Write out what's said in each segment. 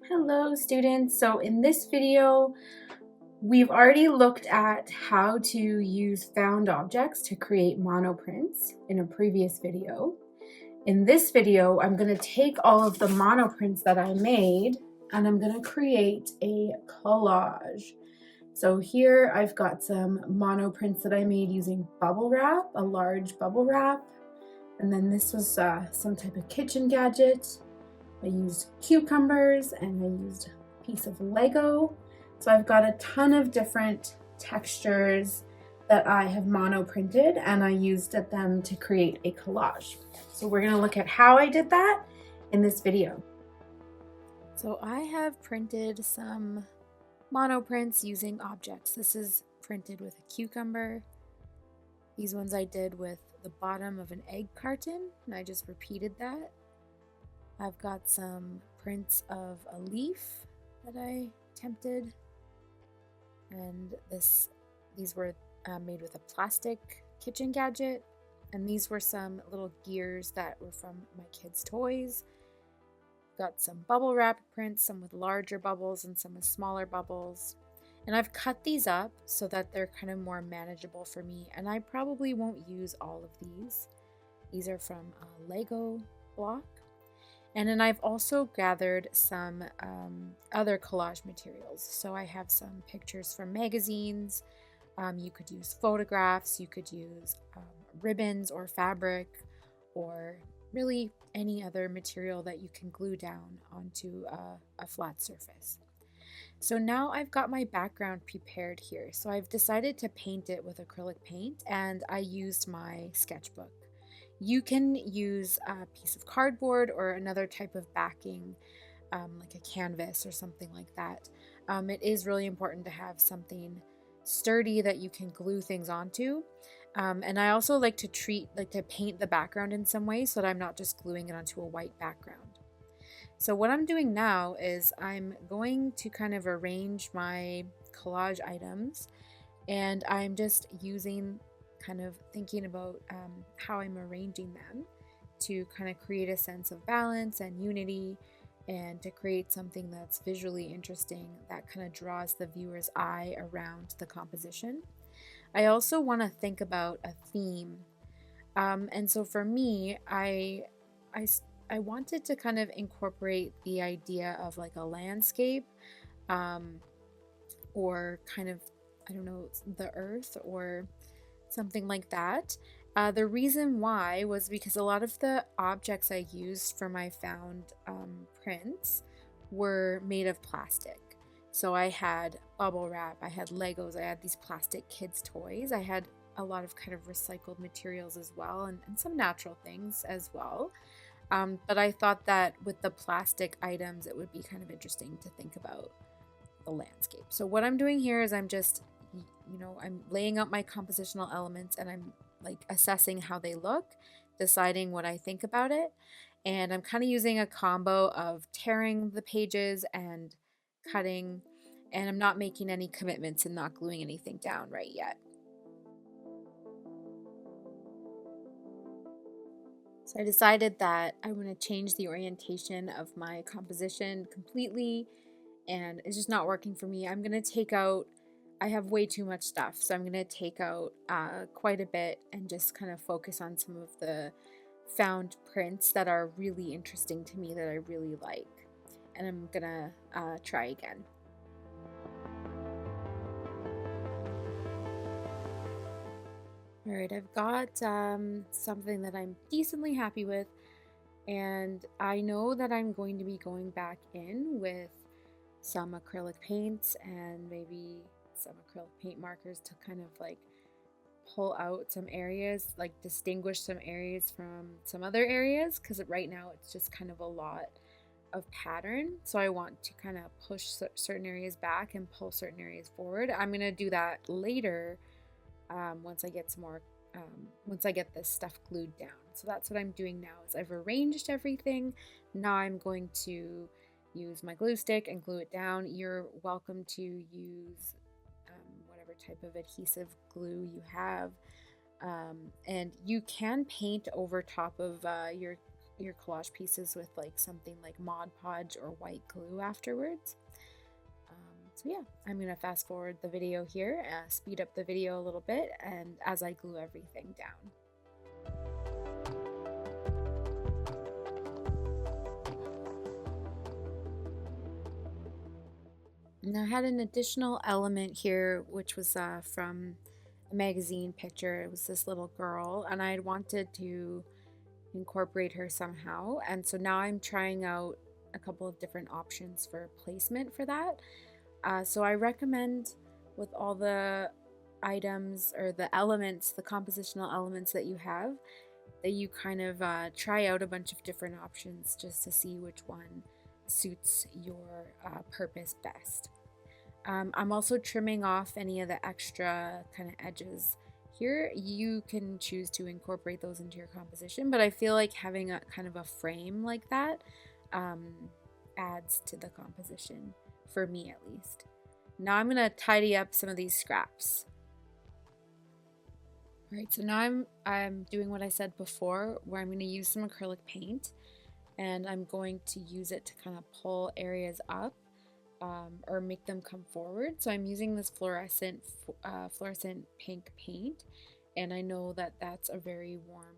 Hello students, so in this video we've already looked at how to use found objects to create monoprints in a previous video. In this video I'm going to take all of the monoprints that I made and I'm going to create a collage. So here I've got some monoprints that I made using bubble wrap, a large bubble wrap, and then this was some type of kitchen gadget. I used cucumbers and I used a piece of Lego. So I've got a ton of different textures that I have monoprinted and I used them to create a collage. So we're gonna look at how I did that in this video. So I have printed some monoprints using objects. This is printed with a cucumber. These ones I did with the bottom of an egg carton and I just repeated that. I've got some prints of a leaf that I attempted, and these were made with a plastic kitchen gadget, and these were some little gears that were from my kids' toys. Got some bubble wrap prints, some with larger bubbles and some with smaller bubbles, and I've cut these up so that they're kind of more manageable for me, and I probably won't use all of these. These are from a Lego block. And then I've also gathered some other collage materials. So I have some pictures from magazines. You could use photographs, you could use ribbons or fabric, or really any other material that you can glue down onto a flat surface. So now I've got my background prepared here. So I've decided to paint it with acrylic paint, and I used my sketchbook. You can use a piece of cardboard or another type of backing, like a canvas or something like that. It is really important to have something sturdy that you can glue things onto. And I also like to paint the background in some way so that I'm not just gluing it onto a white background. So what I'm doing now is I'm going to kind of arrange my collage items, and I'm just kind of thinking about how I'm arranging them to kind of create a sense of balance and unity, and to create something that's visually interesting that kind of draws the viewer's eye around the composition. I also want to think about a theme, and so for me, I wanted to kind of incorporate the idea of like a landscape, or kind of, I don't know, the earth or something like that. The reason why was because a lot of the objects I used for my found prints were made of plastic. So I had bubble wrap, I had Legos, I had these plastic kids' toys, I had a lot of kind of recycled materials as well, and some natural things as well. But I thought that with the plastic items, it would be kind of interesting to think about the landscape. So what I'm doing here is I'm laying out my compositional elements, and I'm like assessing how they look, deciding what I think about it. And I'm kind of using a combo of tearing the pages and cutting, and I'm not making any commitments and not gluing anything down right yet. So I decided that I want to change the orientation of my composition completely, and it's just not working for me. I'm going to take out, I have way too much stuff, so I'm going to take out quite a bit and just kind of focus on some of the found prints that are really interesting to me, that I really like. And I'm going to try again. All right, I've got something that I'm decently happy with, and I know that I'm going to be going back in with some acrylic paints and maybe some acrylic paint markers to kind of like pull out some areas, like distinguish some areas from some other areas, because right now it's just kind of a lot of pattern. So I want to kind of push certain areas back and pull certain areas forward. I'm going to do that later once I get once I get this stuff glued down. So that's what I'm doing now, is I've arranged everything. Now I'm going to use my glue stick and glue it down. You're welcome to use whatever type of adhesive glue you have, and you can paint over top of your your collage pieces with like something like Mod Podge or white glue afterwards. So yeah, I'm gonna fast forward the video here, speed up the video a little bit, and as I glue everything down. And I had an additional element here, which was from a magazine picture. It was this little girl, and I wanted to incorporate her somehow. And so now I'm trying out a couple of different options for placement for that. So I recommend, with all the items or the elements, the compositional elements that you have, that you kind of try out a bunch of different options just to see which one suits your purpose best. I'm also trimming off any of the extra kind of edges here. You can choose to incorporate those into your composition, but I feel like having a kind of a frame like that adds to the composition, for me at least. Now I'm gonna tidy up some of these scraps. All right, so now I'm doing what I said before, where I'm gonna use some acrylic paint, and I'm going to use it to kind of pull areas up or make them come forward. So I'm using this fluorescent pink paint, and I know that that's a very warm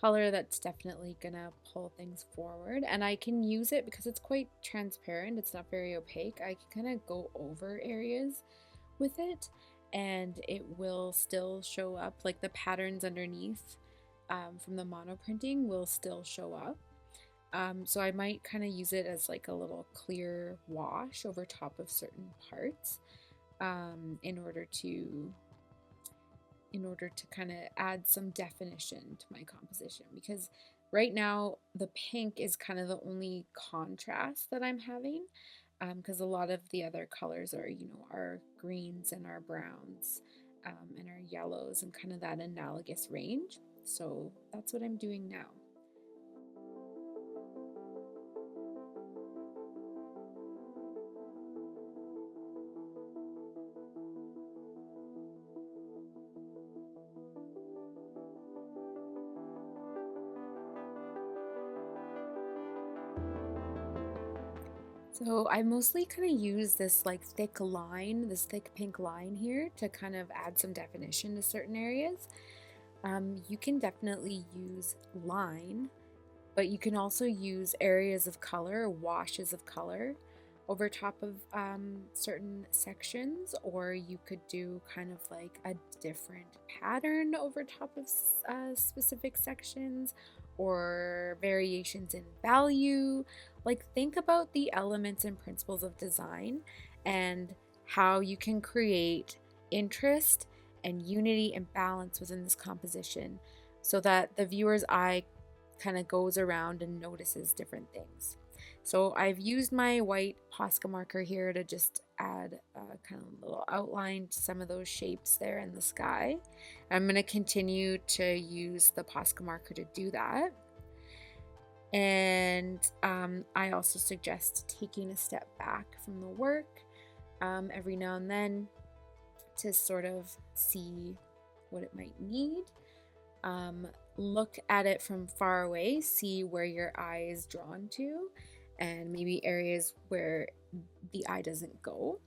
color that's definitely gonna pull things forward, and I can use it because it's quite transparent, it's not very opaque. I can kind of go over areas with it and it will still show up, like the patterns underneath from the monoprinting will still show up. So I might kind of use it as like a little clear wash over top of certain parts in order to kind of add some definition to my composition, because right now the pink is kind of the only contrast that I'm having, because a lot of the other colors are, you know, our greens and our browns and our yellows and kind of that analogous range. So that's what I'm doing now. So I mostly kind of use this like thick line, this thick pink line here to kind of add some definition to certain areas. You can definitely use line, but you can also use areas of color, washes of color over top of certain sections, or you could do kind of like a different pattern over top of specific sections, or variations in value. Like, think about the elements and principles of design and how you can create interest and unity and balance within this composition so that the viewer's eye kind of goes around and notices different things. So I've used my white Posca marker here to just add a kind of little outline to some of those shapes there in the sky. I'm going to continue to use the Posca marker to do that. And I also suggest taking a step back from the work every now and then to sort of see what it might need. Look at it from far away, see where your eye is drawn to, and maybe areas where the eye doesn't go,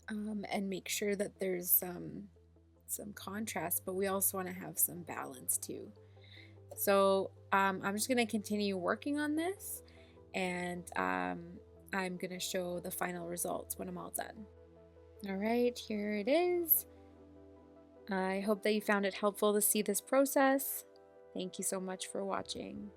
and make sure that there's some contrast, but we also want to have some balance too. So I'm just going to continue working on this, and I'm going to show the final results when I'm all done. All right, here it is. I hope that you found it helpful to see this process. Thank you so much for watching.